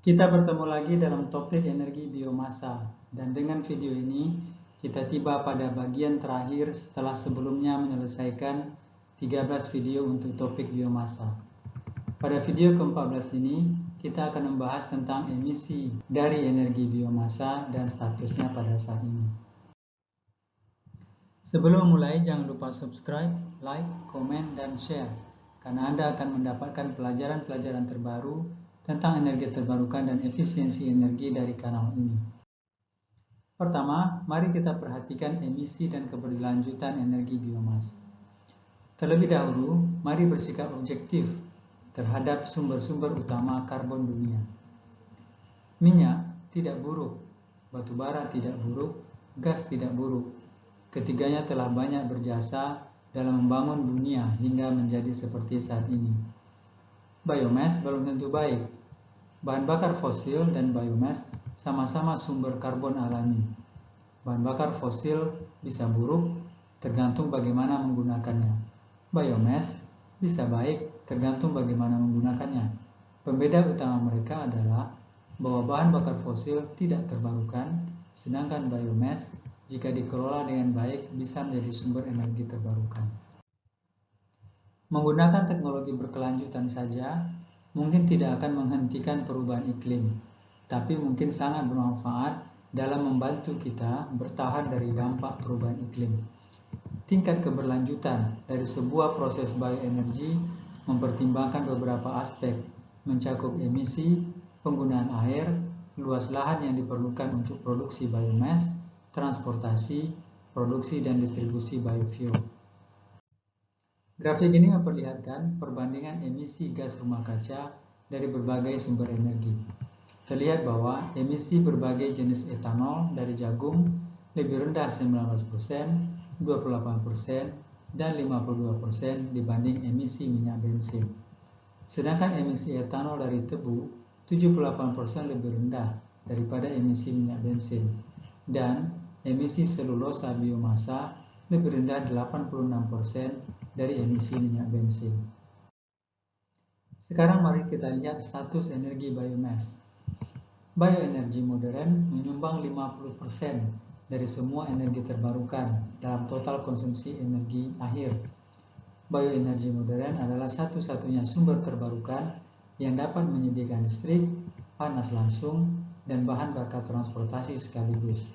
Kita bertemu lagi dalam topik energi biomasa, dan dengan video ini kita tiba pada bagian terakhir setelah sebelumnya menyelesaikan 13 video untuk topik biomasa. Pada video ke-14 ini, kita akan membahas tentang emisi dari energi biomasa dan statusnya pada saat ini. Sebelum memulai, jangan lupa subscribe, like, komen, dan share, karena Anda akan mendapatkan pelajaran-pelajaran terbaru tentang energi terbarukan dan efisiensi energi dari kanal ini. Pertama, mari kita perhatikan emisi dan keberlanjutan energi biomasa. Terlebih dahulu, mari bersikap objektif terhadap sumber-sumber utama karbon dunia. Minyak tidak buruk, batu bara tidak buruk, gas tidak buruk. Ketiganya telah banyak berjasa dalam membangun dunia hingga menjadi seperti saat ini. Biomass belum tentu baik. Bahan bakar fosil dan biomass sama-sama sumber karbon alami. Bahan bakar fosil bisa buruk tergantung bagaimana menggunakannya. Biomass bisa baik tergantung bagaimana menggunakannya. Pembeda utama mereka adalah bahwa bahan bakar fosil tidak terbarukan, sedangkan biomass jika dikelola dengan baik bisa menjadi sumber energi terbarukan. Menggunakan teknologi berkelanjutan saja mungkin tidak akan menghentikan perubahan iklim, tapi mungkin sangat bermanfaat dalam membantu kita bertahan dari dampak perubahan iklim. Tingkat keberlanjutan dari sebuah proses bioenergi mempertimbangkan beberapa aspek, mencakup emisi, penggunaan air, luas lahan yang diperlukan untuk produksi biomass, transportasi, produksi dan distribusi biofuel. Grafik ini memperlihatkan perbandingan emisi gas rumah kaca dari berbagai sumber energi. Terlihat bahwa emisi berbagai jenis etanol dari jagung lebih rendah 19%, 28%, dan 52% dibanding emisi minyak bensin. Sedangkan emisi etanol dari tebu 78% lebih rendah daripada emisi minyak bensin, dan emisi selulosa biomasa lebih rendah 86% dari emisi minyak bensin. Sekarang mari kita lihat status energi biomass. Bioenergi modern menyumbang 50% dari semua energi terbarukan dalam total konsumsi energi akhir. Bioenergi modern adalah satu-satunya sumber terbarukan yang dapat menyediakan listrik, panas langsung, dan bahan bakar transportasi sekaligus.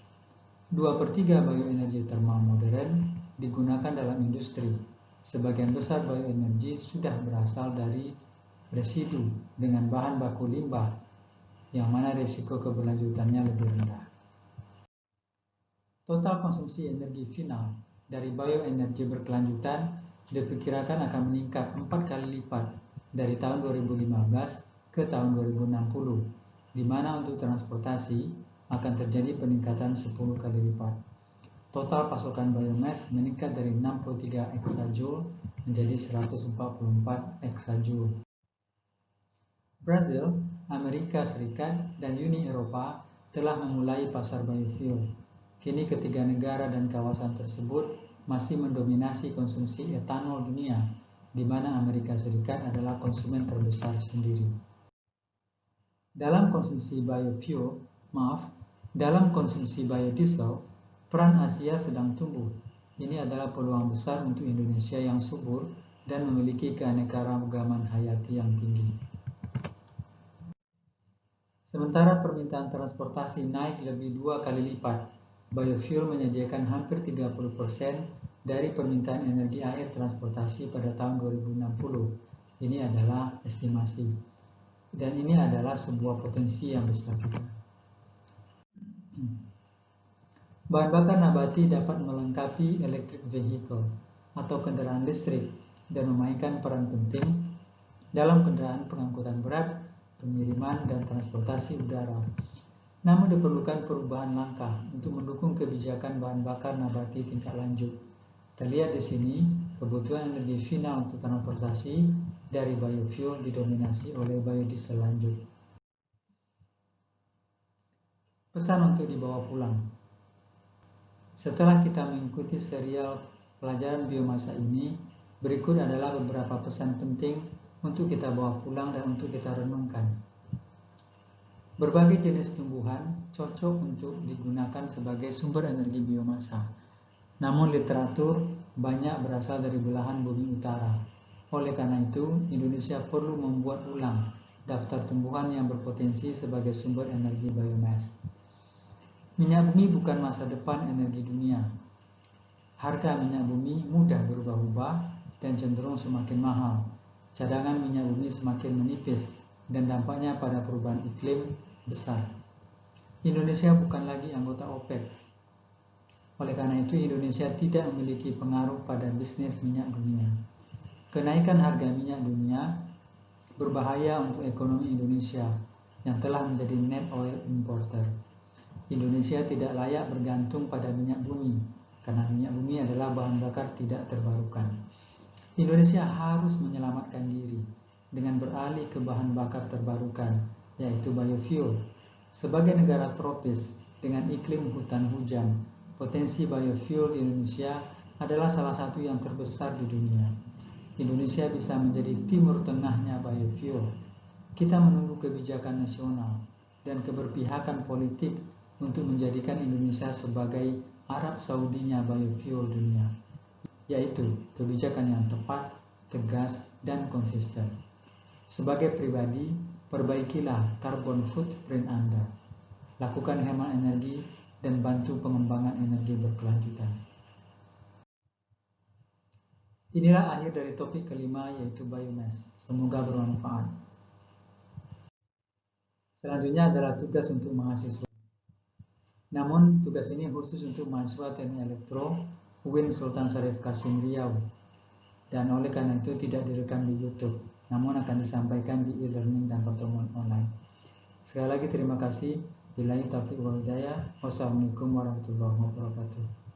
2/3 bioenergi termal modern digunakan dalam industri. Sebagian besar bioenergi sudah berasal dari residu dengan bahan baku limbah, yang mana risiko keberlanjutannya lebih rendah. Total konsumsi energi final dari bioenergi berkelanjutan diperkirakan akan meningkat 4 kali lipat dari tahun 2015 ke tahun 2060, di mana untuk transportasi akan terjadi peningkatan 10 kali lipat. Total pasokan biomass meningkat dari 63 eksajoule menjadi 144 eksajoule. Brazil, Amerika Serikat, dan Uni Eropa telah memulai pasar biofuel. Kini ketiga negara dan kawasan tersebut masih mendominasi konsumsi etanol dunia, di mana Amerika Serikat adalah konsumen terbesar sendiri. Dalam konsumsi biodiesel, peran Asia sedang tumbuh. Ini adalah peluang besar untuk Indonesia yang subur dan memiliki keanekaragaman hayati yang tinggi. Sementara permintaan transportasi naik lebih 2 kali lipat, biofuel menyediakan hampir 30% dari permintaan energi air transportasi pada tahun 2060. Ini adalah estimasi. Dan ini adalah sebuah potensi yang besar juga. Bahan bakar nabati dapat melengkapi electric vehicle atau kendaraan listrik dan memainkan peran penting dalam kendaraan pengangkutan berat, pengiriman, dan transportasi udara. Namun diperlukan perubahan langkah untuk mendukung kebijakan bahan bakar nabati tingkat lanjut. Terlihat di sini, kebutuhan energi final untuk transportasi dari biofuel didominasi oleh biodiesel lanjut. Pesan untuk dibawa pulang. Setelah kita mengikuti serial pelajaran biomasa ini, berikut adalah beberapa pesan penting untuk kita bawa pulang dan untuk kita renungkan. Berbagai jenis tumbuhan cocok untuk digunakan sebagai sumber energi biomasa. Namun literatur banyak berasal dari belahan bumi utara. Oleh karena itu, Indonesia perlu membuat ulang daftar tumbuhan yang berpotensi sebagai sumber energi biomass. Minyak bumi bukan masa depan energi dunia. Harga minyak bumi mudah berubah-ubah dan cenderung semakin mahal. Cadangan minyak bumi semakin menipis dan dampaknya pada perubahan iklim besar. Indonesia bukan lagi anggota OPEC. Oleh karena itu, Indonesia tidak memiliki pengaruh pada bisnis minyak dunia. Kenaikan harga minyak dunia berbahaya untuk ekonomi Indonesia yang telah menjadi net oil importer. Indonesia tidak layak bergantung pada minyak bumi, karena minyak bumi adalah bahan bakar tidak terbarukan. Indonesia harus menyelamatkan diri dengan beralih ke bahan bakar terbarukan, yaitu biofuel. Sebagai negara tropis dengan iklim hutan hujan, potensi biofuel di Indonesia adalah salah satu yang terbesar di dunia. Indonesia bisa menjadi timur tengahnya biofuel. Kita menunggu kebijakan nasional dan keberpihakan politik untuk menjadikan Indonesia sebagai Arab Saudinya biofuel dunia, yaitu kebijakan yang tepat, tegas, dan konsisten. Sebagai pribadi, perbaikilah carbon footprint Anda. Lakukan hemat energi dan bantu pengembangan energi berkelanjutan. Inilah akhir dari topik kelima, yaitu biomass. Semoga bermanfaat. Selanjutnya adalah tugas untuk mahasiswa. Namun tugas ini khusus untuk mahasiswa Teknik Elektro UIN Sultan Syarif Qasim Riau, dan oleh karena itu tidak direkam di YouTube, namun akan disampaikan di e-learning dan pertemuan online. Sekali lagi terima kasih. Billahi taufiq wal hidayah. Wassalamualaikum warahmatullahi wabarakatuh.